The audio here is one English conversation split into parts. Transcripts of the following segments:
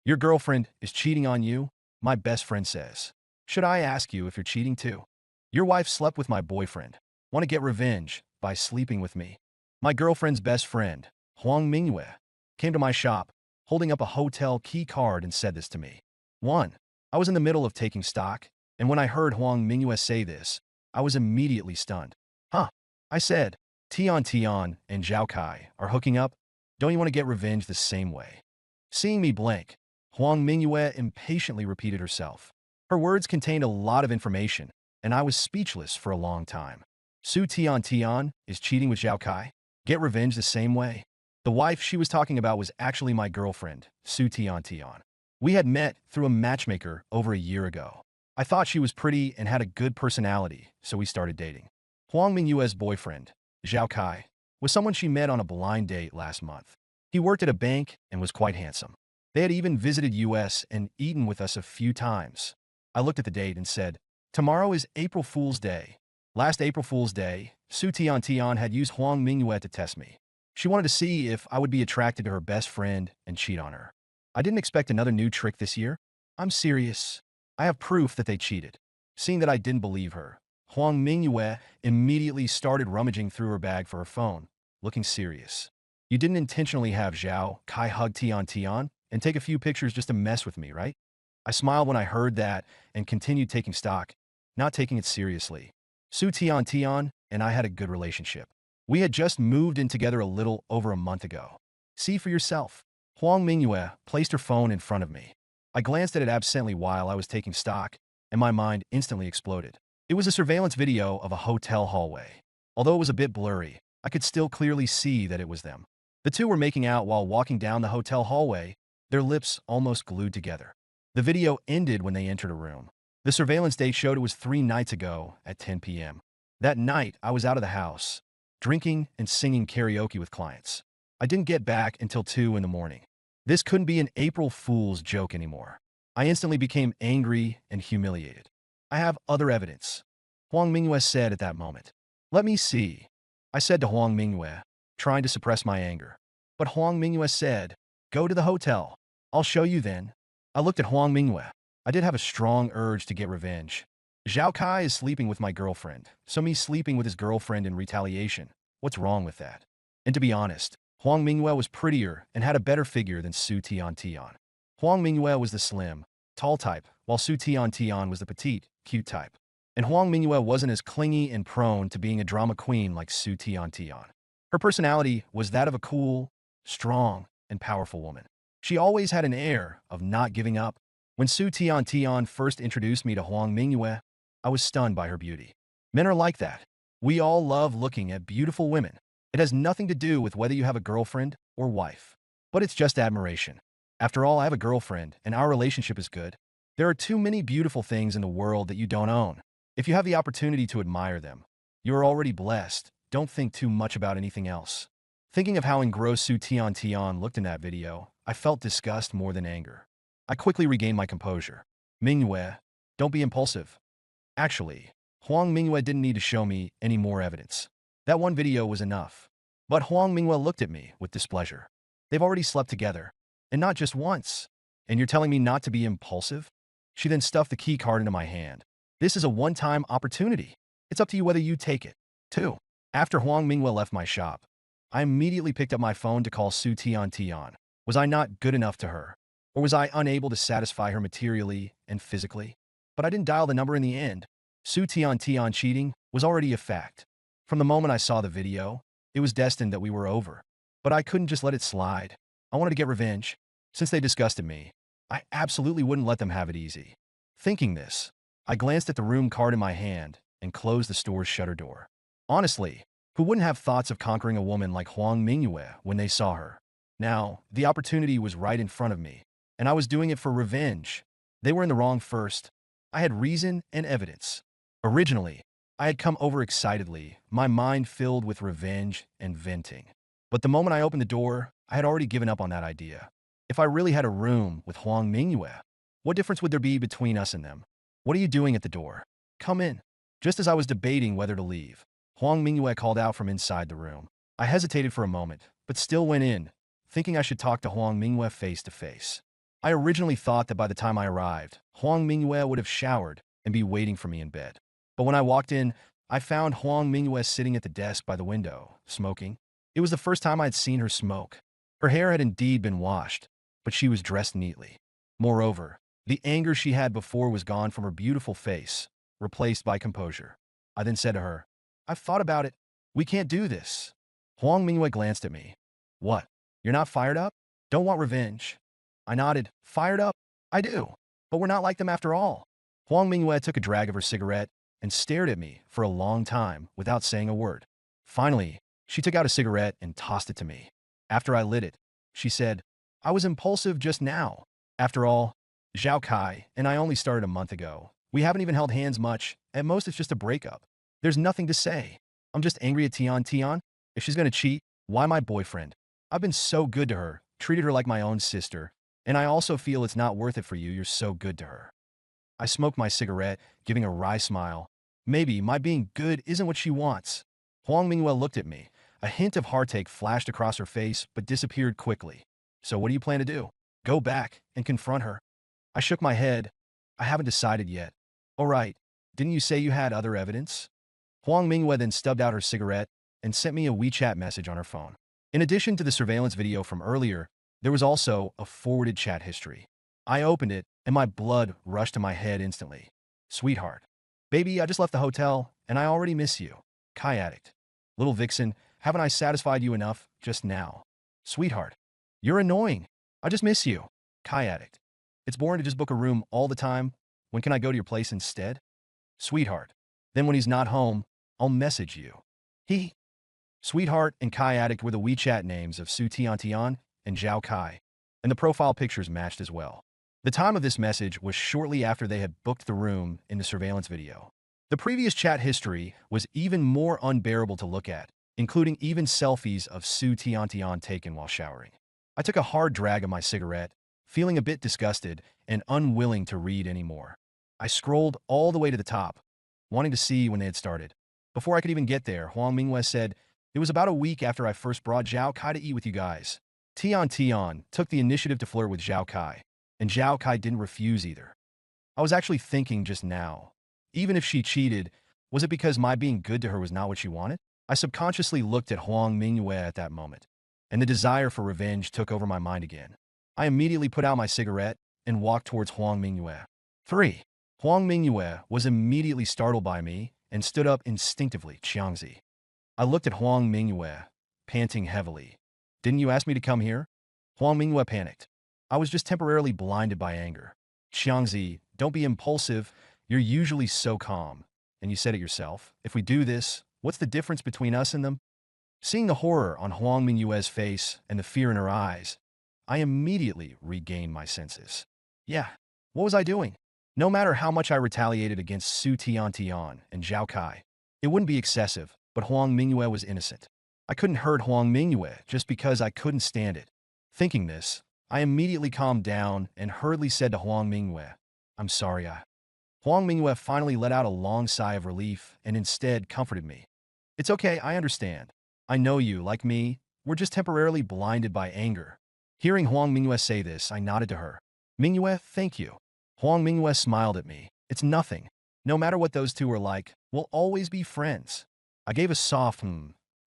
Your girlfriend is cheating on you, my best friend says. Should I ask you if you're cheating too? Your wife slept with my boyfriend. Want to get revenge by sleeping with me. My girlfriend's best friend, Huang Mingyue, came to my shop, holding up a hotel key card and said this to me. 1. I was in the middle of taking stock, and when I heard Huang Mingyue say this, I was immediately stunned. Huh? I said, Tian Tian and Zhao Kai are hooking up? Don't you want to get revenge the same way? Seeing me blank, Huang Mingyue impatiently repeated herself. Her words contained a lot of information, and I was speechless for a long time. Su Tian Tian is cheating with Zhao Kai? Get revenge the same way? The wife she was talking about was actually my girlfriend, Su Tian Tian. We had met through a matchmaker over a year ago. I thought she was pretty and had a good personality, so we started dating. Huang Mingyue's boyfriend, Zhao Kai, was someone she met on a blind date last month. He worked at a bank and was quite handsome. They had even visited US and eaten with us a few times. I looked at the date and said, tomorrow is April Fool's Day. Last April Fool's Day, Su Tian Tian had used Huang Mingyue to test me. She wanted to see if I would be attracted to her best friend and cheat on her. I didn't expect another new trick this year. I'm serious. I have proof that they cheated. Seeing that I didn't believe her, Huang Mingyue immediately started rummaging through her bag for her phone, looking serious. You didn't intentionally have Zhao Kai hug Tian Tian and take a few pictures just to mess with me, right? I smiled when I heard that and continued taking stock, not taking it seriously. Su Tian Tian and I had a good relationship. We had just moved in together a little over a month ago. See for yourself. Huang Mingyue placed her phone in front of me. I glanced at it absently while I was taking stock, and my mind instantly exploded. It was a surveillance video of a hotel hallway. Although it was a bit blurry, I could still clearly see that it was them. The two were making out while walking down the hotel hallway, their lips almost glued together. The video ended when they entered a room. The surveillance date showed it was 3 nights ago at 10 p.m. That night, I was out of the house, drinking and singing karaoke with clients. I didn't get back until 2 in the morning. This couldn't be an April Fool's joke anymore. I instantly became angry and humiliated. I have other evidence, Huang Mingyue said at that moment. Let me see, I said to Huang Mingyue, trying to suppress my anger. But Huang Mingyue said, go to the hotel. I'll show you then. I looked at Huang Mingyue. I did have a strong urge to get revenge. Zhao Kai is sleeping with my girlfriend, so me sleeping with his girlfriend in retaliation. What's wrong with that? And to be honest, Huang Mingyue was prettier and had a better figure than Su Tian Tian. Huang Mingyue was the slim, tall type, while Su Tian Tian was the petite, cute type. And Huang Mingyue wasn't as clingy and prone to being a drama queen like Su Tian Tian. Her personality was that of a cool, strong, and powerful woman. She always had an air of not giving up. When Su Tian Tian first introduced me to Huang Mingyue, I was stunned by her beauty. Men are like that. We all love looking at beautiful women. It has nothing to do with whether you have a girlfriend or wife. But it's just admiration. After all, I have a girlfriend, and our relationship is good. There are too many beautiful things in the world that you don't own. If you have the opportunity to admire them, you are already blessed. Don't think too much about anything else. Thinking of how engrossed Su Tian Tian looked in that video, I felt disgust more than anger. I quickly regained my composure. Mingyue, don't be impulsive. Actually, Huang Mingyue didn't need to show me any more evidence. That one video was enough. But Huang Mingyue looked at me with displeasure. They've already slept together, and not just once. And you're telling me not to be impulsive? She then stuffed the key card into my hand. This is a one-time opportunity. It's up to you whether you take it. 2. After Huang Mingyue left my shop, I immediately picked up my phone to call Su Tian Tian. Was I not good enough to her? Or was I unable to satisfy her materially and physically? But I didn't dial the number in the end. Su Tian Tian cheating was already a fact. From the moment I saw the video, it was destined that we were over. But I couldn't just let it slide. I wanted to get revenge. Since they disgusted me, I absolutely wouldn't let them have it easy. Thinking this, I glanced at the room card in my hand and closed the store's shutter door. Honestly, who wouldn't have thoughts of conquering a woman like Huang Mingyue when they saw her? Now, the opportunity was right in front of me, and I was doing it for revenge. They were in the wrong first. I had reason and evidence. Originally, I had come overexcitedly, my mind filled with revenge and venting. But the moment I opened the door, I had already given up on that idea. If I really had a room with Huang Mingyue, what difference would there be between us and them? What are you doing at the door? Come in. Just as I was debating whether to leave, Huang Mingyue called out from inside the room. I hesitated for a moment, but still went in, thinking I should talk to Huang Mingyue face to face. I originally thought that by the time I arrived, Huang Mingyue would have showered and be waiting for me in bed. But when I walked in, I found Huang Mingyue sitting at the desk by the window, smoking. It was the first time I had seen her smoke. Her hair had indeed been washed, but she was dressed neatly. Moreover, the anger she had before was gone from her beautiful face, replaced by composure. I then said to her, "I've thought about it. We can't do this." Huang Mingyue glanced at me. "What? You're not fired up? Don't want revenge?" I nodded. "Fired up? I do. But we're not like them after all." Huang Mingyue took a drag of her cigarette and stared at me for a long time without saying a word. Finally, she took out a cigarette and tossed it to me. After I lit it, she said, "I was impulsive just now. After all, Zhao Kai and I only started a month ago. We haven't even held hands much. At most, it's just a breakup. There's nothing to say. I'm just angry at Tian Tian. If she's going to cheat, why my boyfriend? I've been so good to her, treated her like my own sister, and I also feel it's not worth it for you. You're so good to her." I smoked my cigarette, giving a wry smile. Maybe my being good isn't what she wants. Huang Mingyue looked at me. A hint of heartache flashed across her face, but disappeared quickly. "So what do you plan to do? Go back and confront her?" I shook my head. "I haven't decided yet." "All right. Didn't you say you had other evidence?" Huang Mingyue then stubbed out her cigarette and sent me a WeChat message on her phone. In addition to the surveillance video from earlier, there was also a forwarded chat history. I opened it, and my blood rushed to my head instantly. "Sweetheart. Baby, I just left the hotel, and I already miss you. Kai addict. Little vixen, haven't I satisfied you enough just now? Sweetheart. You're annoying. I just miss you. Kai addict. It's boring to just book a room all the time. When can I go to your place instead? Sweetheart. Then when he's not home, I'll message you. He. Sweetheart and Kai addict were the WeChat names of Su Tiantian and Zhao Kai, and the profile pictures matched as well. The time of this message was shortly after they had booked the room in the surveillance video. The previous chat history was even more unbearable to look at, including even selfies of Su Tiantian taken while showering. I took a hard drag of my cigarette, feeling a bit disgusted and unwilling to read anymore. I scrolled all the way to the top, wanting to see when they had started. Before I could even get there, Huang Mingyue said, "It was about a week after I first brought Zhao Kai to eat with you guys. Tian Tian took the initiative to flirt with Zhao Kai, and Zhao Kai didn't refuse either. I was actually thinking just now, even if she cheated, was it because my being good to her was not what she wanted?" I subconsciously looked at Huang Mingyue at that moment, and the desire for revenge took over my mind again. I immediately put out my cigarette and walked towards Huang Mingyue. 3. Huang Mingyue was immediately startled by me and stood up instinctively, Qiangzi. I looked at Huang Mingyue, panting heavily. "Didn't you ask me to come here?" Huang Mingyue panicked. "I was just temporarily blinded by anger." "Qiangzi, don't be impulsive. You're usually so calm. And you said it yourself. If we do this, what's the difference between us and them?" Seeing the horror on Huang Mingyue's face and the fear in her eyes, I immediately regained my senses. Yeah, what was I doing? No matter how much I retaliated against Su Tiantian and Zhao Kai, it wouldn't be excessive, but Huang Mingyue was innocent. I couldn't hurt Huang Mingyue just because I couldn't stand it. Thinking this, I immediately calmed down and hurriedly said to Huang Mingyue, "I'm sorry, Huang Mingyue finally let out a long sigh of relief and instead comforted me. "It's okay, I understand. I know you, like me, were just temporarily blinded by anger." Hearing Huang Mingyue say this, I nodded to her. "Mingyue, thank you." Huang Mingyue smiled at me. "It's nothing. No matter what those two are like, we'll always be friends." I gave a soft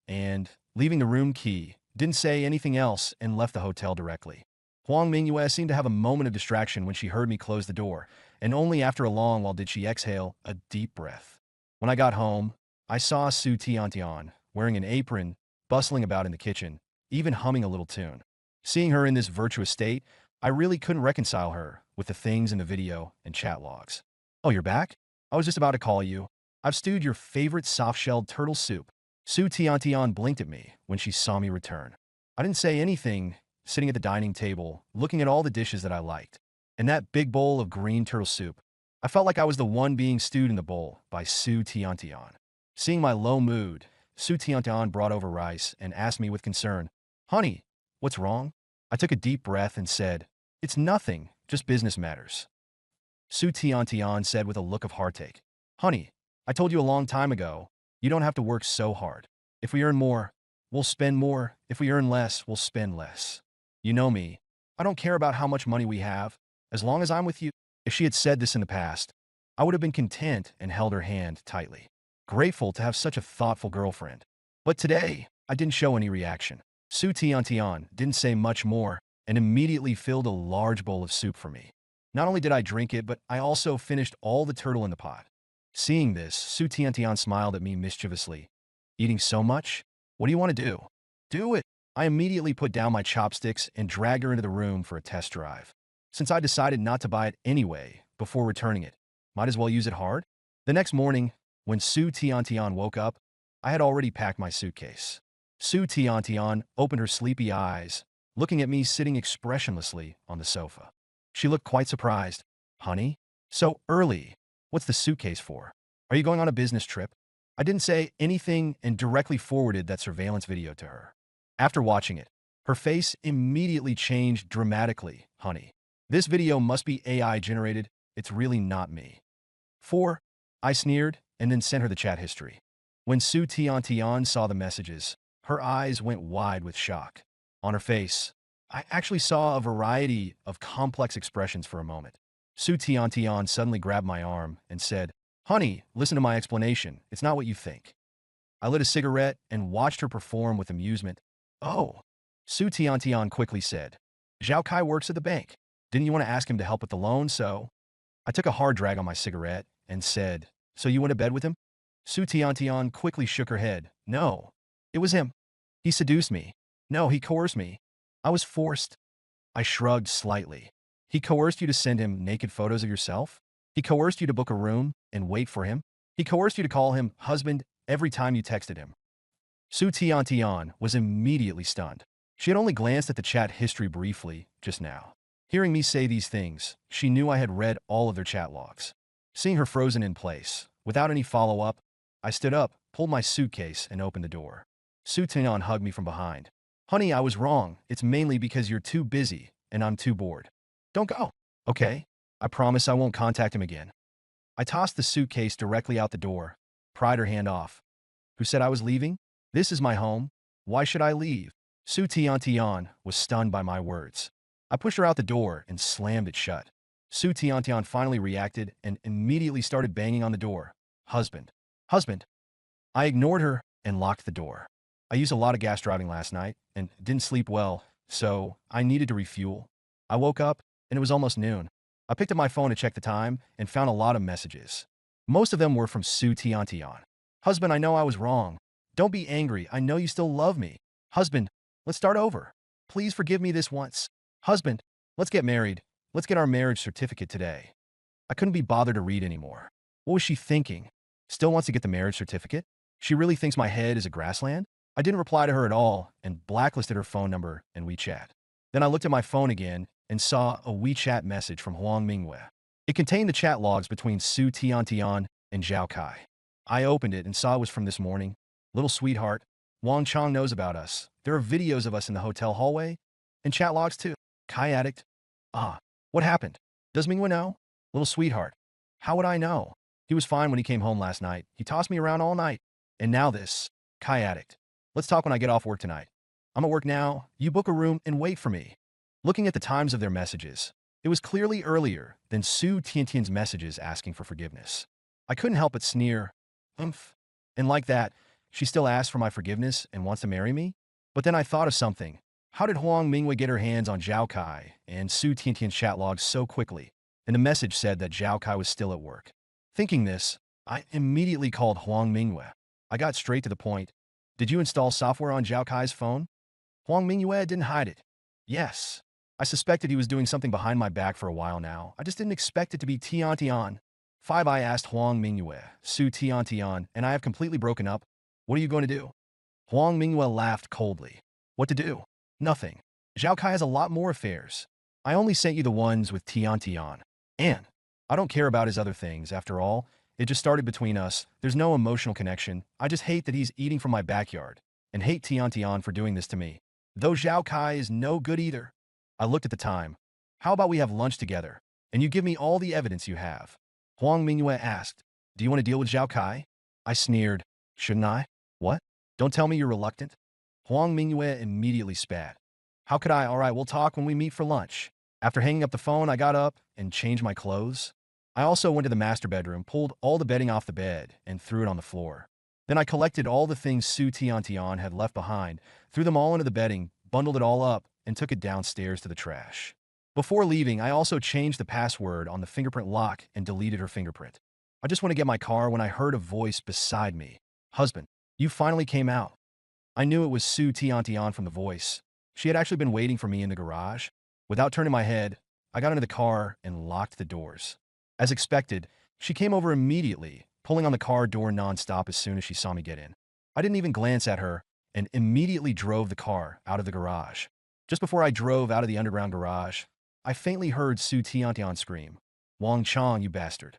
and, leaving the room key, didn't say anything else and left the hotel directly. Huang Mingyue seemed to have a moment of distraction when she heard me close the door, and only after a long while did she exhale a deep breath. When I got home, I saw Su Tiantian, wearing an apron, bustling about in the kitchen, even humming a little tune. Seeing her in this virtuous state, I really couldn't reconcile her with the things in the video and chat logs. "Oh, you're back? I was just about to call you. I've stewed your favorite soft-shelled turtle soup." Su Tiantian blinked at me when she saw me return. I didn't say anything, sitting at the dining table, looking at all the dishes that I liked. And that big bowl of green turtle soup. I felt like I was the one being stewed in the bowl by Su Tiantian. Seeing my low mood, Su Tiantian brought over rice and asked me with concern, "Honey, what's wrong?" I took a deep breath and said, "It's nothing, just business matters." Su Tiantian said with a look of heartache, "Honey, I told you a long time ago, you don't have to work so hard. If we earn more, we'll spend more. If we earn less, we'll spend less. You know me. I don't care about how much money we have, as long as I'm with you. If she had said this in the past, I would have been content and held her hand tightly, grateful to have such a thoughtful girlfriend. But today, I didn't show any reaction. Su Tian didn't say much more and immediately filled a large bowl of soup for me. Not only did I drink it, but I also finished all the turtle in the pot. Seeing this, Su Tian smiled at me mischievously. Eating so much? What do you want to do? Do it. I immediately put down my chopsticks and dragged her into the room for a test drive. Since I decided not to buy it anyway before returning it, might as well use it hard. The next morning, when Su Tian woke up, I had already packed my suitcase. Su Tian opened her sleepy eyes, looking at me sitting expressionlessly on the sofa. She looked quite surprised. Honey? So early. What's the suitcase for? Are you going on a business trip? I didn't say anything and directly forwarded that surveillance video to her. After watching it, her face immediately changed dramatically. Honey, this video must be AI generated. It's really not me. 4. I sneered and then sent her the chat history. When Su Tian saw the messages, her eyes went wide with shock. On her face, I actually saw a variety of complex expressions for a moment. Su Tian suddenly grabbed my arm and said, Honey, listen to my explanation. It's not what you think. I lit a cigarette and watched her perform with amusement. Oh, Su Tian quickly said, Zhao Kai works at the bank. Didn't you want to ask him to help with the loan, so? I took a hard drag on my cigarette and said, So you went to bed with him? Su Tian quickly shook her head. No, it was him. He seduced me. No, he coerced me. I was forced. I shrugged slightly. He coerced you to send him naked photos of yourself? He coerced you to book a room and wait for him? He coerced you to call him husband every time you texted him? Su Tian was immediately stunned. She had only glanced at the chat history briefly just now. Hearing me say these things, she knew I had read all of their chat logs. Seeing her frozen in place, without any follow-up, I stood up, pulled my suitcase, and opened the door. Su Tian hugged me from behind. Honey, I was wrong. It's mainly because you're too busy, and I'm too bored. Don't go. Okay? I promise I won't contact him again. I tossed the suitcase directly out the door, pried her hand off. Who said I was leaving? This is my home. Why should I leave? Su Tian was stunned by my words. I pushed her out the door and slammed it shut. Su Tian finally reacted and immediately started banging on the door. Husband. Husband. I ignored her and locked the door. I used a lot of gas driving last night and didn't sleep well, so I needed to refuel. I woke up and it was almost noon. I picked up my phone to check the time and found a lot of messages. Most of them were from Su Tian. Husband, I know I was wrong. Don't be angry. I know you still love me. Husband, let's start over. Please forgive me this once. Husband, let's get married. Let's get our marriage certificate today. I couldn't be bothered to read anymore. What was she thinking? Still wants to get the marriage certificate? She really thinks my head is a grassland? I didn't reply to her at all and blacklisted her phone number and WeChat. Then I looked at my phone again and saw a WeChat message from Huang Mingyue. It contained the chat logs between Su Tian and Zhao Kai. I opened it and saw it was from this morning. Little sweetheart, Wang Chong knows about us. There are videos of us in the hotel hallway and chat logs too. Kai addict. Ah, what happened? Does Mingyue know? Little sweetheart. How would I know? He was fine when he came home last night. He tossed me around all night. And now this. Kai addict. Let's talk when I get off work tonight. I'm at work now. You book a room and wait for me. Looking at the times of their messages, it was clearly earlier than Su Tian's messages asking for forgiveness. I couldn't help but sneer. Umph. And like that, she still asks for my forgiveness and wants to marry me? But then I thought of something. How did Huang Mingyue get her hands on Zhao Kai and Su Tian's chat logs so quickly? And the message said that Zhao Kai was still at work. Thinking this, I immediately called Huang Mingyue. I got straight to the point. Did you install software on Zhao Kai's phone? Huang Mingyue didn't hide it. Yes. I suspected he was doing something behind my back for a while now. I just didn't expect it to be Tian. 5. I asked Huang Mingyue, Su Tian, and I have completely broken up. What are you going to do? Huang Mingyue laughed coldly. What to do? Nothing. Zhao Kai has a lot more affairs. I only sent you the ones with Tian. And I don't care about his other things. After all, it just started between us. There's no emotional connection. I just hate that he's eating from my backyard and hate Tian for doing this to me. Though Zhao Kai is no good either. I looked at the time. How about we have lunch together and you give me all the evidence you have? Huang Mingyue asked, Do you want to deal with Zhao Kai? I sneered. Shouldn't I? What? Don't tell me you're reluctant. Huang Mingyue immediately spat. How could I? All right, we'll talk when we meet for lunch. After hanging up the phone, I got up and changed my clothes. I also went to the master bedroom, pulled all the bedding off the bed, and threw it on the floor. Then I collected all the things Su Tian had left behind, threw them all into the bedding, bundled it all up, and took it downstairs to the trash. Before leaving, I also changed the password on the fingerprint lock and deleted her fingerprint. I just went to get my car when I heard a voice beside me. Husband, you finally came out. I knew it was Su Tian from the voice. She had actually been waiting for me in the garage. Without turning my head, I got into the car and locked the doors. As expected, she came over immediately, pulling on the car door nonstop as soon as she saw me get in. I didn't even glance at her and immediately drove the car out of the garage. Just before I drove out of the underground garage, I faintly heard Su Tian scream, "Wang Chong, you bastard."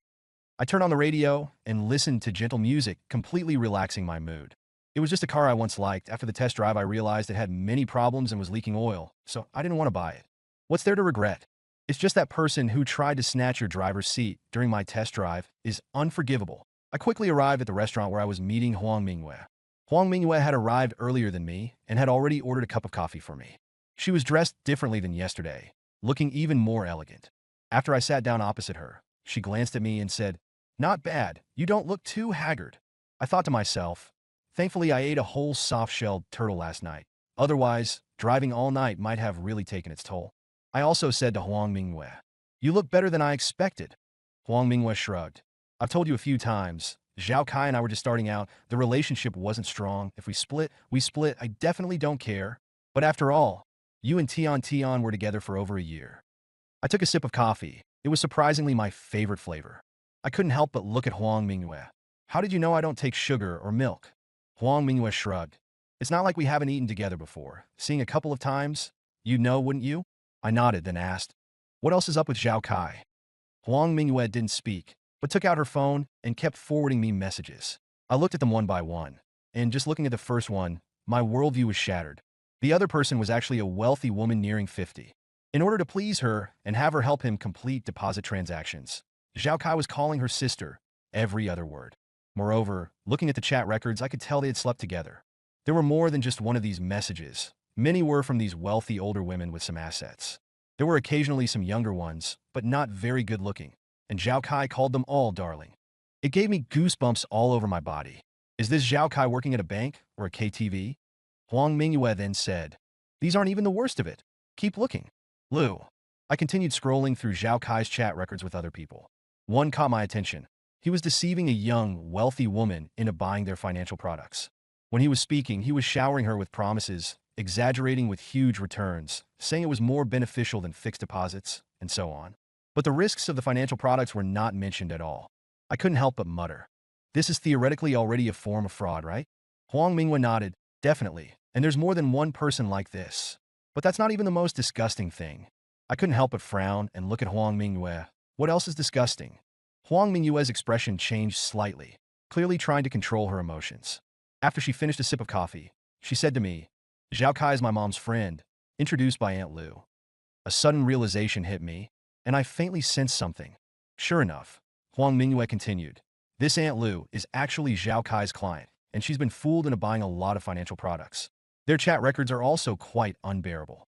I turned on the radio and listened to gentle music, completely relaxing my mood. It was just a car I once liked. After the test drive, I realized it had many problems and was leaking oil, so I didn't want to buy it. What's there to regret? It's just that person who tried to snatch your driver's seat during my test drive is unforgivable. I quickly arrived at the restaurant where I was meeting Huang Mingyue. Huang Mingyue had arrived earlier than me and had already ordered a cup of coffee for me. She was dressed differently than yesterday, looking even more elegant. After I sat down opposite her, she glanced at me and said, "Not bad, you don't look too haggard." I thought to myself, thankfully I ate a whole soft-shelled turtle last night. Otherwise, driving all night might have really taken its toll. I also said to Huang Mingyue, "You look better than I expected." Huang Mingyue shrugged. "I've told you a few times, Zhao Kai and I were just starting out. The relationship wasn't strong. If we split, we split. I definitely don't care. But after all, you and Tian were together for over a year." I took a sip of coffee. It was surprisingly my favorite flavor. I couldn't help but look at Huang Mingyue. "How did you know I don't take sugar or milk?" Huang Mingyue shrugged. "It's not like we haven't eaten together before. Seeing a couple of times, you'd know, wouldn't you?" I nodded, then asked, "What else is up with Zhao Kai?" Huang Mingyue didn't speak, but took out her phone and kept forwarding me messages. I looked at them one by one, and just looking at the first one, my worldview was shattered. The other person was actually a wealthy woman nearing 50. In order to please her and have her help him complete deposit transactions, Zhao Kai was calling her sister every other word. Moreover, looking at the chat records, I could tell they had slept together. There were more than just one of these messages. Many were from these wealthy older women with some assets. There were occasionally some younger ones, but not very good looking, and Zhao Kai called them all darling. It gave me goosebumps all over my body. Is this Zhao Kai working at a bank or a KTV? Huang Mingyue then said, "These aren't even the worst of it. Keep looking." Lu. I continued scrolling through Zhao Kai's chat records with other people. One caught my attention. He was deceiving a young, wealthy woman into buying their financial products. When he was speaking, he was showering her with promises, exaggerating with huge returns, saying it was more beneficial than fixed deposits, and so on. But the risks of the financial products were not mentioned at all. I couldn't help but mutter, "This is theoretically already a form of fraud, right?" Huang Mingyue nodded, "Definitely, and there's more than one person like this. But that's not even the most disgusting thing." I couldn't help but frown and look at Huang Mingyue. "What else is disgusting?" Huang Mingyue's expression changed slightly, clearly trying to control her emotions. After she finished a sip of coffee, she said to me, "Zhao Kai is my mom's friend, introduced by Aunt Lu." A sudden realization hit me, and I faintly sensed something. Sure enough, Huang Mingyue continued, "This Aunt Lu is actually Zhao Kai's client, and she's been fooled into buying a lot of financial products. Their chat records are also quite unbearable."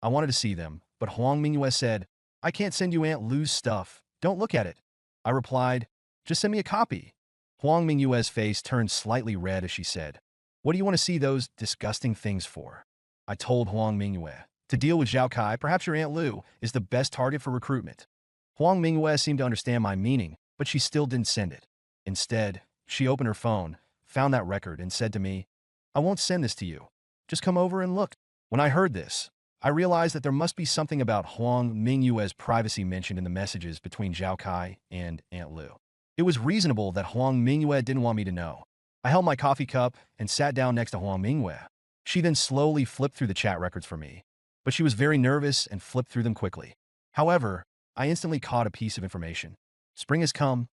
I wanted to see them, but Huang Mingyue said, "I can't send you Aunt Lu's stuff. Don't look at it." I replied, "Just send me a copy." Huang Mingyue's face turned slightly red as she said, "What do you want to see those disgusting things for?" I told Huang Mingyue, "To deal with Zhao Kai, perhaps your Aunt Lu is the best target for recruitment." Huang Mingyue seemed to understand my meaning, but she still didn't send it. Instead, she opened her phone, found that record, and said to me, "I won't send this to you. Just come over and look." When I heard this, I realized that there must be something about Huang Mingyue's privacy mentioned in the messages between Zhao Kai and Aunt Lu. It was reasonable that Huang Mingyue didn't want me to know. I held my coffee cup and sat down next to Huang Mingyue. She then slowly flipped through the chat records for me, but she was very nervous and flipped through them quickly. However, I instantly caught a piece of information. "Spring has come."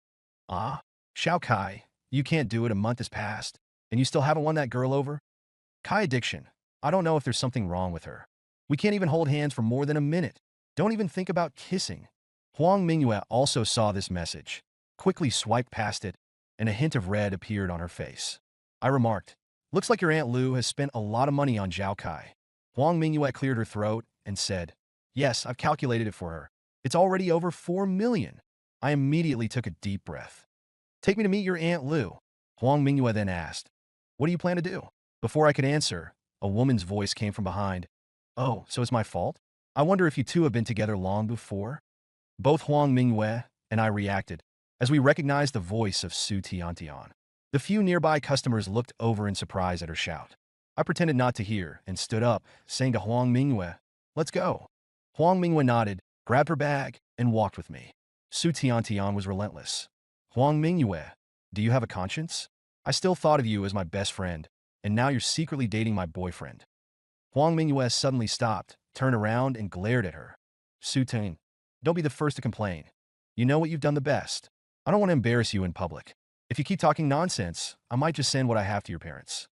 "Ah, Zhao Kai, you can't do it. A month has passed, and you still haven't won that girl over?" "Kai addiction. I don't know if there's something wrong with her. We can't even hold hands for more than a minute. Don't even think about kissing." Huang Mingyue also saw this message, quickly swiped past it, and a hint of red appeared on her face. I remarked, "Looks like your Aunt Lu has spent a lot of money on Zhao Kai." Huang Mingyue cleared her throat and said, "Yes, I've calculated it for her. It's already over 4 million. I immediately took a deep breath. "Take me to meet your Aunt Lu," Huang Mingyue then asked. "What do you plan to do?" Before I could answer, a woman's voice came from behind. "Oh, so it's my fault? I wonder if you two have been together long before?" Both Huang Mingyue and I reacted as we recognized the voice of Su Tiantian. The few nearby customers looked over in surprise at her shout. I pretended not to hear and stood up, saying to Huang Mingyue, "Let's go." Huang Mingyue nodded, grabbed her bag, and walked with me. Su Tiantian was relentless. "Huang Mingyue, do you have a conscience? I still thought of you as my best friend, and now you're secretly dating my boyfriend." Huang Mingyue suddenly stopped, turned around, and glared at her. "Su Ting, don't be the first to complain. You know what you've done the best. I don't want to embarrass you in public. If you keep talking nonsense, I might just send what I have to your parents."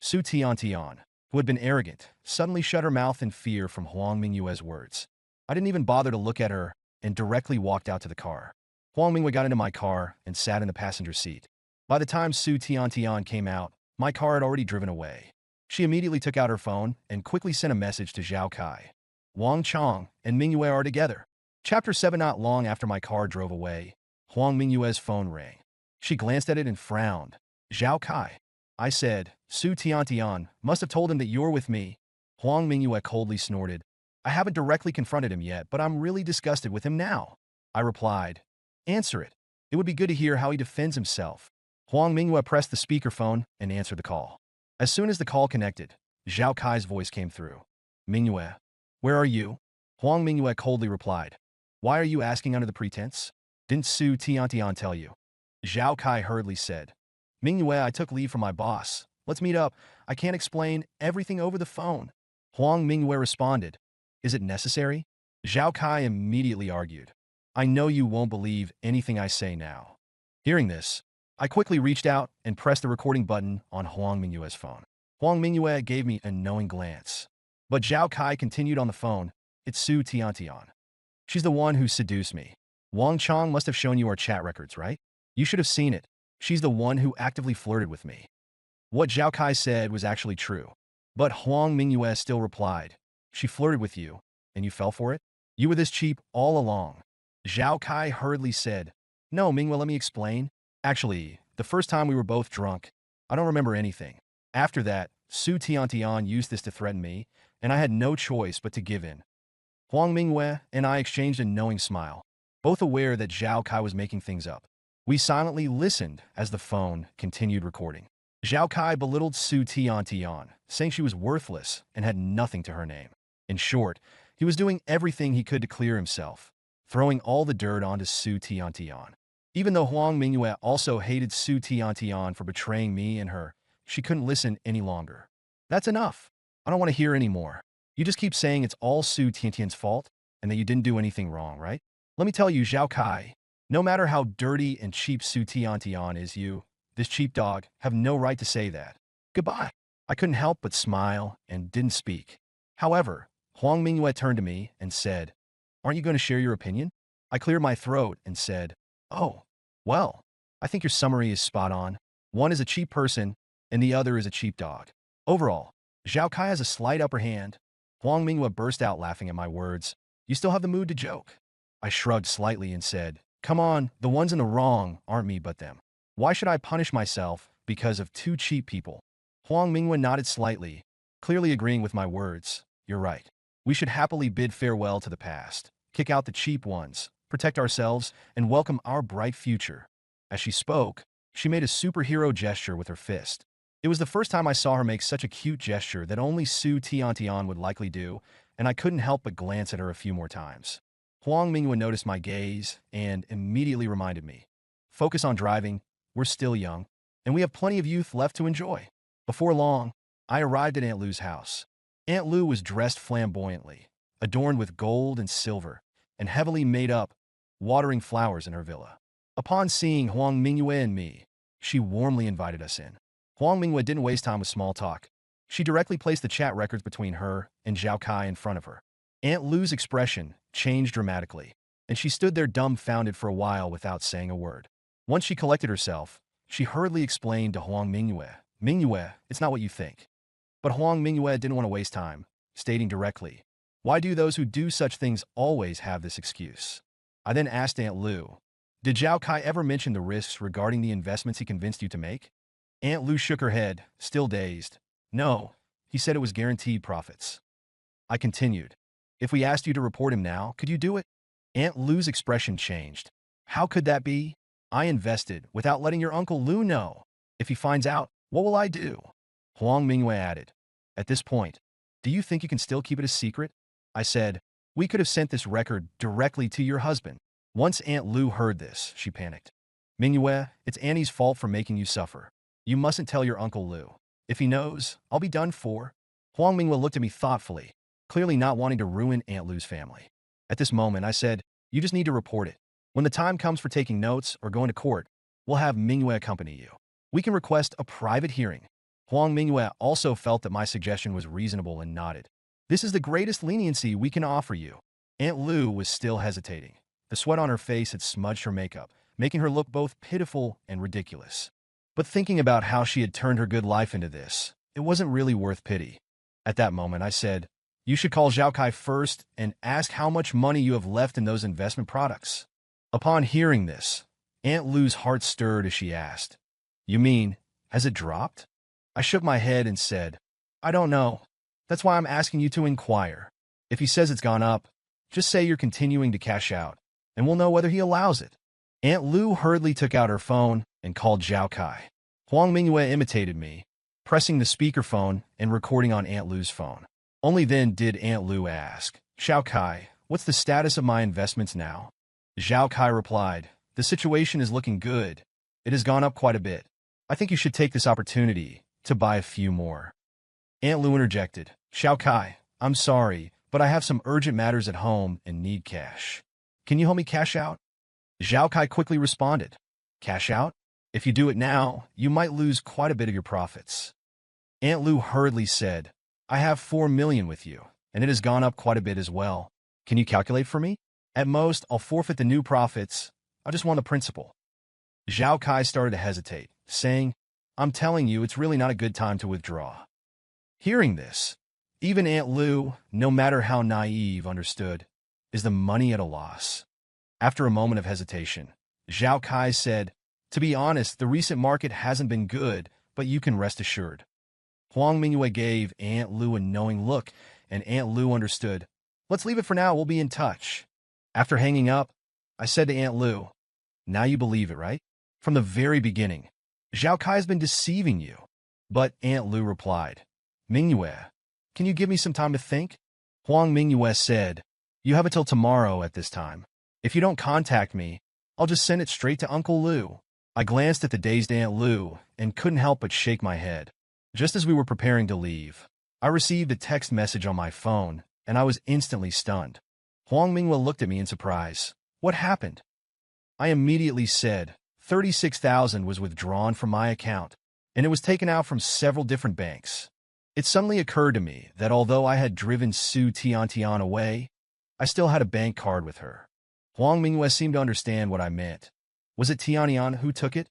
Su Tiantian, who had been arrogant, suddenly shut her mouth in fear from Huang Mingyue's words. I didn't even bother to look at her and directly walked out to the car. Huang Mingyue got into my car and sat in the passenger seat. By the time Su Tiantian came out, my car had already driven away. She immediately took out her phone and quickly sent a message to Zhao Kai. "Wang Chong and Mingyue are together." Chapter 7. Not long after my car drove away, Huang Mingyue's phone rang. She glanced at it and frowned. "Zhao Kai," I said. "Su Tiantian must have told him that you're with me." Huang Mingyue coldly snorted. "I haven't directly confronted him yet, but I'm really disgusted with him now." I replied. "Answer it. It would be good to hear how he defends himself." Huang Mingyue pressed the speakerphone and answered the call. As soon as the call connected, Zhao Kai's voice came through. "Mingyue, where are you?" Huang Mingyue coldly replied. "Why are you asking under the pretense? Didn't Su Tiantian tell you?" Zhao Kai hurriedly said. "Mingyue, I took leave from my boss. Let's meet up. I can't explain everything over the phone." Huang Mingyue responded. "Is it necessary?" Zhao Kai immediately argued. "I know you won't believe anything I say now." Hearing this, I quickly reached out and pressed the recording button on Huang Mingyue's phone. Huang Mingyue gave me a knowing glance. But Zhao Kai continued on the phone. "It's Su Tiantian. She's the one who seduced me. Wang Chong must have shown you our chat records, right? You should have seen it. She's the one who actively flirted with me." What Zhao Kai said was actually true. But Huang Mingyue still replied, "She flirted with you, and you fell for it? You were this cheap all along." Zhao Kai hurriedly said, "No, Mingyue, let me explain. Actually, the first time we were both drunk, I don't remember anything. After that, Su Tiantian used this to threaten me, and I had no choice but to give in." Huang Mingyue and I exchanged a knowing smile, both aware that Zhao Kai was making things up. We silently listened as the phone continued recording. Zhao Kai belittled Su Tiantian, saying she was worthless and had nothing to her name. In short, he was doing everything he could to clear himself, throwing all the dirt onto Su Tiantian. Even though Huang Mingyue also hated Su Tiantian for betraying me and her, she couldn't listen any longer. "That's enough. I don't want to hear any more. You just keep saying it's all Su Tiantian's fault and that you didn't do anything wrong, right? Let me tell you, Zhao Kai, no matter how dirty and cheap Su Tiantian is, you, this cheap dog, have no right to say that. Goodbye." I couldn't help but smile and didn't speak. However, Huang Mingyue turned to me and said, "Aren't you going to share your opinion?" I cleared my throat and said, "Oh, well, I think your summary is spot on. One is a cheap person, and the other is a cheap dog. Overall, Zhao Kai has a slight upper hand." Huang Mingyue burst out laughing at my words. "You still have the mood to joke." I shrugged slightly and said, "Come on, the ones in the wrong aren't me but them. Why should I punish myself because of two cheap people?" Huang Mingyue nodded slightly, clearly agreeing with my words. "You're right. We should happily bid farewell to the past, kick out the cheap ones, protect ourselves, and welcome our bright future." As she spoke, she made a superhero gesture with her fist. It was the first time I saw her make such a cute gesture that only Su Tiantian would likely do, and I couldn't help but glance at her a few more times. Huang Mingyue noticed my gaze and immediately reminded me, "Focus on driving. We're still young, and we have plenty of youth left to enjoy." Before long, I arrived at Aunt Lu's house. Aunt Lu was dressed flamboyantly, adorned with gold and silver, and heavily made up, watering flowers in her villa. Upon seeing Huang Mingyue and me, she warmly invited us in. Huang Mingyue didn't waste time with small talk. She directly placed the chat records between her and Zhao Kai in front of her. Aunt Lu's expression changed dramatically, and she stood there dumbfounded for a while without saying a word. Once she collected herself, she hurriedly explained to Huang Mingyue, "Mingyue, it's not what you think." But Huang Mingyue didn't want to waste time. stating directly, "Why do those who do such things always have this excuse?" I then asked Aunt Lu, "Did Zhao Kai ever mention the risks regarding the investments he convinced you to make?" Aunt Lu shook her head, still dazed. "No, he said it was guaranteed profits." I continued, "If we asked you to report him now, could you do it?" Aunt Lu's expression changed. "How could that be? I invested without letting your Uncle Lu know. If he finds out, what will I do?" Huang Mingyue added, "At this point, do you think you can still keep it a secret?" I said, "We could have sent this record directly to your husband." Once Aunt Lu heard this, she panicked. "Mingyue, it's Annie's fault for making you suffer. You mustn't tell your Uncle Lu. If he knows, I'll be done for." Huang Mingyue looked at me thoughtfully, clearly not wanting to ruin Aunt Lu's family. At this moment, I said, "You just need to report it. When the time comes for taking notes or going to court, we'll have Mingyue accompany you. We can request a private hearing." Huang Mingyue also felt that my suggestion was reasonable and nodded. "This is the greatest leniency we can offer you." Aunt Lu was still hesitating. The sweat on her face had smudged her makeup, making her look both pitiful and ridiculous. But thinking about how she had turned her good life into this, it wasn't really worth pity. At that moment, I said, "You should call Zhao Kai first and ask how much money you have left in those investment products." Upon hearing this, Aunt Lu's heart stirred as she asked, "You mean, has it dropped?" I shook my head and said, "I don't know. That's why I'm asking you to inquire. If he says it's gone up, just say you're continuing to cash out, and we'll know whether he allows it." Aunt Lu hurriedly took out her phone and called Zhao Kai. Huang Mingyue imitated me, pressing the speakerphone and recording on Aunt Lu's phone. Only then did Aunt Lu ask, "Zhao Kai, what's the status of my investments now?" Zhao Kai replied, "The situation is looking good. It has gone up quite a bit. I think you should take this opportunity to buy a few more." Aunt Lu interjected, "Zhao Kai, I'm sorry, but I have some urgent matters at home and need cash. Can you help me cash out?" Zhao Kai quickly responded, "Cash out? If you do it now, you might lose quite a bit of your profits." Aunt Lu hurriedly said, "I have 4 million with you, and it has gone up quite a bit as well. Can you calculate for me? At most, I'll forfeit the new profits. I just want the principal." Zhao Kai started to hesitate, saying, "I'm telling you, it's really not a good time to withdraw." Hearing this, even Aunt Lu, no matter how naive, understood, "Is the money at a loss?" After a moment of hesitation, Zhao Kai said, "To be honest, the recent market hasn't been good, but you can rest assured." Huang Mingyue gave Aunt Lu a knowing look, and Aunt Lu understood. "Let's leave it for now, we'll be in touch." After hanging up, I said to Aunt Lu, "Now you believe it, right? From the very beginning, Zhao Kai has been deceiving you." But Aunt Lu replied, "Mingyue, can you give me some time to think?" Huang Mingyue said, "You have until tomorrow at this time. If you don't contact me, I'll just send it straight to Uncle Lu." I glanced at the dazed Aunt Lu and couldn't help but shake my head. Just as we were preparing to leave, I received a text message on my phone, and I was instantly stunned. Huang Mingyue looked at me in surprise. "What happened?" I immediately said, 36,000 was withdrawn from my account, and it was taken out from several different banks. It suddenly occurred to me that although I had driven Su Tiantian away, I still had a bank card with her. Huang Mingyue seemed to understand what I meant. "Was it Tiantian who took it?"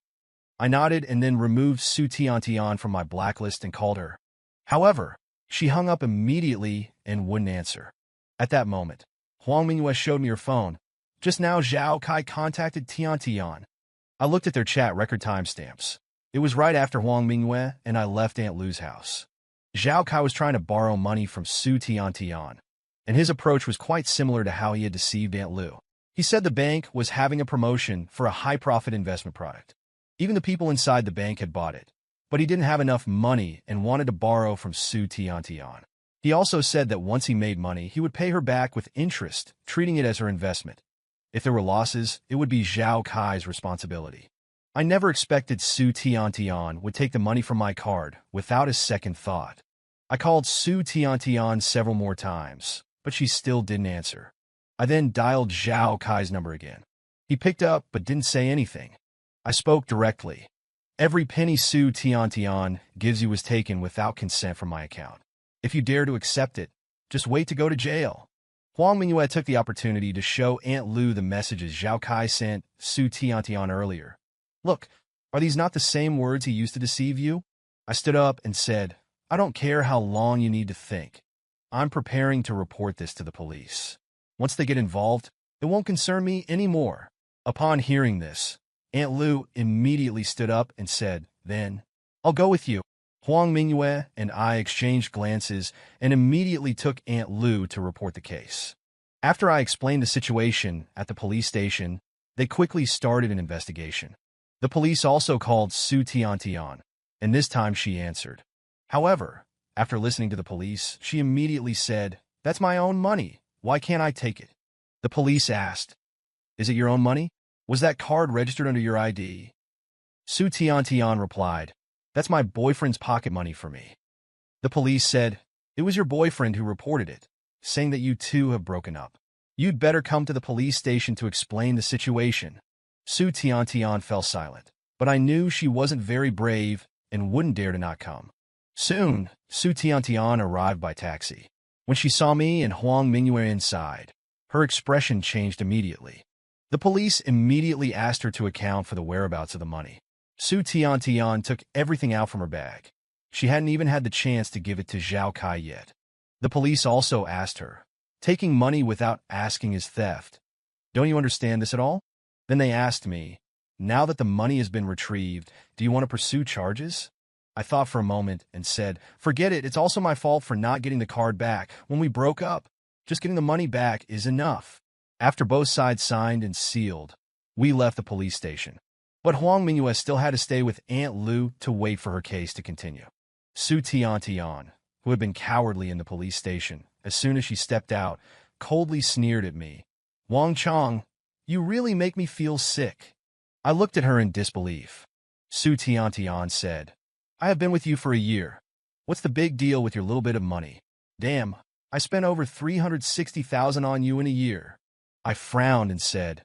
I nodded and then removed Su Tiantian from my blacklist and called her. However, she hung up immediately and wouldn't answer. At that moment, Huang Mingyue showed me her phone. "Just now Zhao Kai contacted Tiantian." I looked at their chat record timestamps. It was right after Huang Mingyue and I left Aunt Lu's house. Zhao Kai was trying to borrow money from Su Tiantian, and his approach was quite similar to how he had deceived Aunt Lu. He said the bank was having a promotion for a high-profit investment product. Even the people inside the bank had bought it, but he didn't have enough money and wanted to borrow from Su Tiantian. He also said that once he made money, he would pay her back with interest, treating it as her investment. If there were losses, it would be Zhao Kai's responsibility. I never expected Su Tiantian would take the money from my card without a second thought. I called Su Tiantian several more times, but she still didn't answer. I then dialed Zhao Kai's number again. He picked up but didn't say anything. I spoke directly. "Every penny Su Tiantian gives you was taken without consent from my account. If you dare to accept it, just wait to go to jail." Huang Mingyue took the opportunity to show Aunt Lu the messages Zhao Kai sent Su Tiantian earlier. "Look, are these not the same words he used to deceive you?" I stood up and said, "I don't care how long you need to think. I'm preparing to report this to the police. Once they get involved, it won't concern me anymore. Upon hearing this, Aunt Lu immediately stood up and said, "Then, I'll go with you." Huang Mingyue and I exchanged glances and immediately took Aunt Lu to report the case. After I explained the situation at the police station, they quickly started an investigation. The police also called Su Tiantian, and this time she answered. However, after listening to the police, she immediately said, "That's my own money. Why can't I take it?" The police asked, "Is it your own money? Was that card registered under your ID?" Su Tiantian replied, "That's my boyfriend's pocket money for me." The police said, "It was your boyfriend who reported it, saying that you two have broken up. You'd better come to the police station to explain the situation." Su Tiantian fell silent, but I knew she wasn't very brave and wouldn't dare to not come. Soon, Su Tiantian arrived by taxi. When she saw me and Huang Mingyue inside, her expression changed immediately. The police immediately asked her to account for the whereabouts of the money. Su Tiantian took everything out from her bag. She hadn't even had the chance to give it to Zhao Kai yet. The police also asked her, "Taking money without asking is theft. Don't you understand this at all?" Then they asked me, "Now that the money has been retrieved, do you want to pursue charges?" I thought for a moment and said, "Forget it, it's also my fault for not getting the card back when we broke up. Just getting the money back is enough." After both sides signed and sealed, we left the police station. But Huang Mingyue still had to stay with Aunt Lu to wait for her case to continue. Su Tiantian, who had been cowardly in the police station, as soon as she stepped out, coldly sneered at me. "Wang Chong, you really make me feel sick." I looked at her in disbelief. Su Tiantian said, "I have been with you for a year. What's the big deal with your little bit of money? Damn, I spent over 360,000 on you in a year." I frowned and said,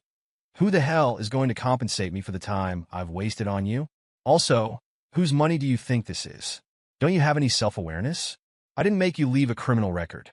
"Who the hell is going to compensate me for the time I've wasted on you? Also, whose money do you think this is? Don't you have any self-awareness? I didn't make you leave a criminal record.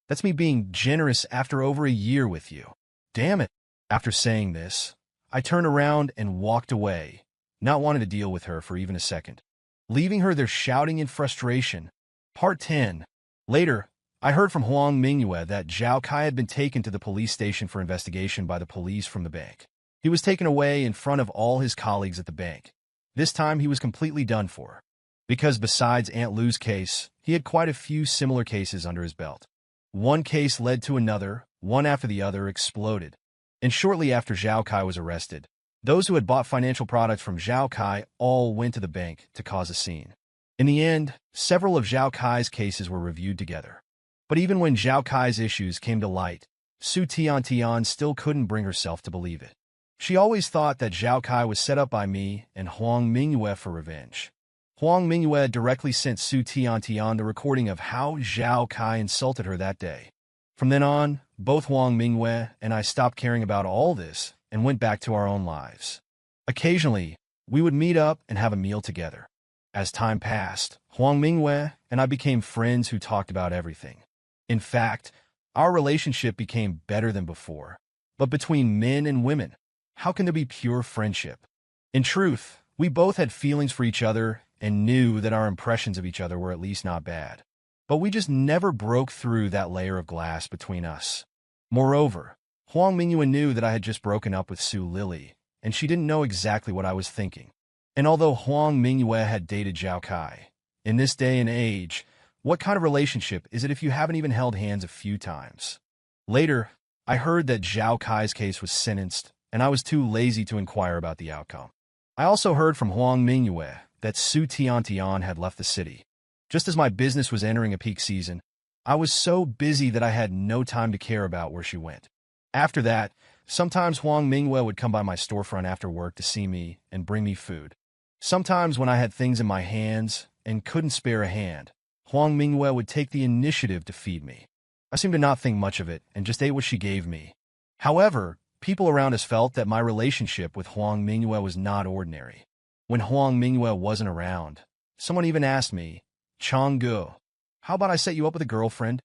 That's me being generous after over a year with you. Damn it." After saying this, I turned around and walked away, not wanting to deal with her for even a second. Leaving her there shouting in frustration. Part 10. Later, I heard from Huang Mingyue that Zhao Kai had been taken to the police station for investigation by the police from the bank. He was taken away in front of all his colleagues at the bank. This time he was completely done for, because besides Aunt Lu's case, he had quite a few similar cases under his belt. One case led to another, one after the other exploded. And shortly after Zhao Kai was arrested, those who had bought financial products from Zhao Kai all went to the bank to cause a scene. In the end, several of Zhao Kai's cases were reviewed together. But even when Zhao Kai's issues came to light, Su Tiantian still couldn't bring herself to believe it. She always thought that Zhao Kai was set up by me and Huang Mingyue for revenge. Huang Mingyue directly sent Su Tiantian the recording of how Zhao Kai insulted her that day. From then on, both Huang Mingyue and I stopped caring about all this and went back to our own lives. Occasionally, we would meet up and have a meal together. As time passed, Huang Mingyue and I became friends who talked about everything. In fact, our relationship became better than before. But between men and women, how can there be pure friendship? In truth, we both had feelings for each other and knew that our impressions of each other were at least not bad. But we just never broke through that layer of glass between us. Moreover, Huang Mingyue knew that I had just broken up with Su Lily, and she didn't know exactly what I was thinking. And although Huang Mingyue had dated Zhao Kai, in this day and age, what kind of relationship is it if you haven't even held hands a few times? Later, I heard that Zhao Kai's case was sentenced, and I was too lazy to inquire about the outcome. I also heard from Huang Mingyue that Su Tiantian had left the city. Just as my business was entering a peak season, I was so busy that I had no time to care about where she went. After that, sometimes Huang Mingyue would come by my storefront after work to see me and bring me food. Sometimes when I had things in my hands and couldn't spare a hand, Huang Mingyue would take the initiative to feed me. I seemed to not think much of it and just ate what she gave me. However, people around us felt that my relationship with Huang Mingyue was not ordinary. When Huang Mingyue wasn't around, someone even asked me, "Changgu, how about I set you up with a girlfriend?"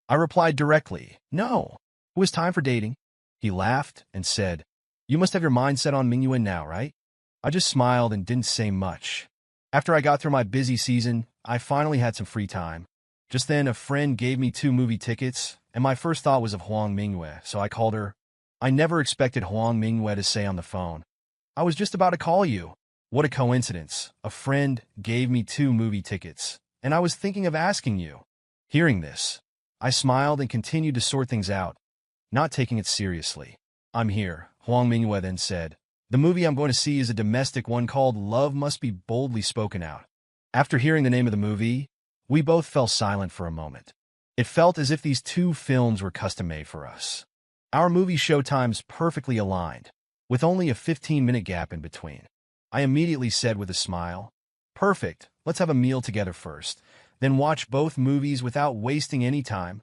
I replied directly, "No, it was time for dating." He laughed and said, "You must have your mind set on Mingyue now, right?" I just smiled and didn't say much. After I got through my busy season, I finally had some free time. Just then, a friend gave me 2 movie tickets, and my first thought was of Huang Mingyue, so I called her. I never expected Huang Mingyue to say on the phone, "I was just about to call you." What a coincidence. A friend gave me 2 movie tickets, and I was thinking of asking you. Hearing this, I smiled and continued to sort things out, not taking it seriously. "I'm here," Huang Mingyue then said. "The movie I'm going to see is a domestic one called Love Must Be Boldly Spoken Out." After hearing the name of the movie, we both fell silent for a moment. It felt as if these 2 films were custom-made for us. Our movie showtimes perfectly aligned, with only a 15-minute gap in between. I immediately said with a smile, "Perfect, let's have a meal together first, then watch both movies without wasting any time."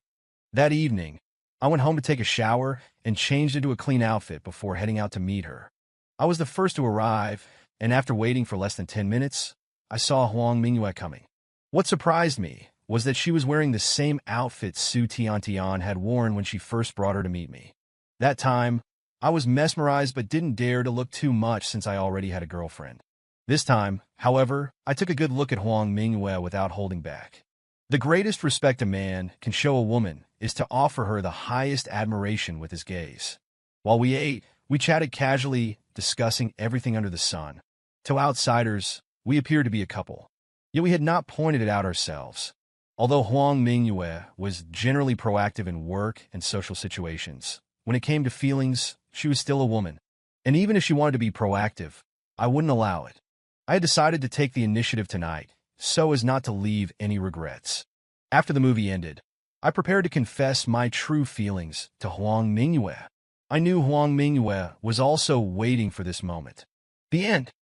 That evening, I went home to take a shower and changed into a clean outfit before heading out to meet her. I was the first to arrive, and after waiting for less than 10 minutes, I saw Huang Mingyue coming. What surprised me was that she was wearing the same outfit Su Tiantian had worn when she first brought her to meet me. That time, I was mesmerized but didn't dare to look too much since I already had a girlfriend. This time, however, I took a good look at Huang Mingyue without holding back. The greatest respect a man can show a woman is to offer her the highest admiration with his gaze. While we ate, we chatted casually, discussing everything under the sun. To outsiders, we appeared to be a couple. Yet we had not pointed it out ourselves. Although Huang Mingyue was generally proactive in work and social situations, when it came to feelings, she was still a woman. And even if she wanted to be proactive, I wouldn't allow it. I had decided to take the initiative tonight, so as not to leave any regrets. After the movie ended, I prepared to confess my true feelings to Huang Mingyue. I knew Huang Mingyue was also waiting for this moment. The end.